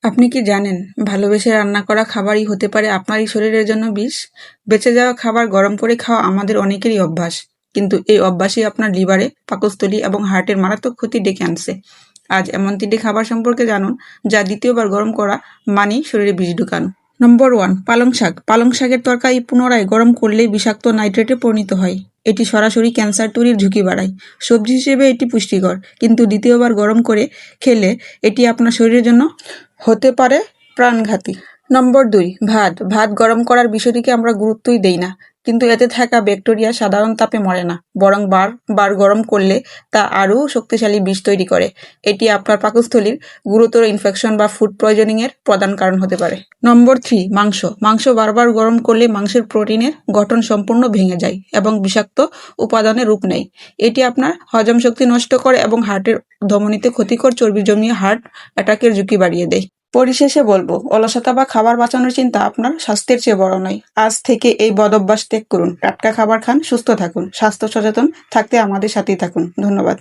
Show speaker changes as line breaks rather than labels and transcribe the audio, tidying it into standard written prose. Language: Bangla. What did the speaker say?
আপনি কি জানেন ভালোবেসে রান্না করা খাবারই হতে পারে আপনারই শরীরের জন্য বিষ? বেঁচে যাওয়া খাবার গরম করে খাওয়া আমাদের অনেকেরই অভ্যাস, কিন্তু এই অভ্যাসই আপনার লিভারে, পাকস্থলী এবং হার্টের মারাত্মক ক্ষতি ডেকে আনছে। আজ এমন 3টি খাবার সম্পর্কে জানুন যা দ্বিতীয়বার গরম করা মানেই শরীরে বিষ ঢুকানো। নম্বর 1, পালং শাক। পালং শাকের তরকারি পুনরায় গরম করলেই বিষাক্ত নাইট্রেটে পরিণত হয়। এটি সরাসরি ক্যান্সার তৈরির ঝুঁকি বাড়ায়। সবজি হিসেবে এটি পুষ্টিকর, কিন্তু দ্বিতীয়বার গরম করে খেলে এটি আপনার শরীরের জন্য হতে পারে প্রাণঘাতী। নম্বর 2, ভাত। ভাত গরম করার বিষয়টিকে আমরা গুরুত্বই দেই না, কিন্তু এতে থাকা ব্যাকটেরিয়া সাধারণ তাপে মরে না, বরং বার গরম করলে তা আরও শক্তিশালী বিষ তৈরি করে। এটি আপনার পাকস্থলীর গুরুতর ইনফেকশন বা ফুড পয়জনিংয়ের প্রধান কারণ হতে পারে। নম্বর 3, মাংস। মাংস বারবার গরম করলে মাংসের প্রোটিনের গঠন সম্পূর্ণ ভেঙে যায় এবং বিষাক্ত উপাদানে রূপ নেয়। এটি আপনার হজম শক্তি নষ্ট করে এবং হার্টের ধমনীতে ক্ষতিকর চর্বি জমিয়ে হার্ট অ্যাটাকের ঝুঁকি বাড়িয়ে দেয়। পরিশেষে বলবো, অলসতা বা খাবার বাঁচানোর চিন্তা আপনার স্বাস্থ্যের চেয়ে বড় নয়। আজ থেকে এই বদঅভ্যাস ত্যাগ করুন, টাটকা খাবার খান, সুস্থ থাকুন। স্বাস্থ্য সচেতন থাকতে আমাদের সাথেই থাকুন। ধন্যবাদ।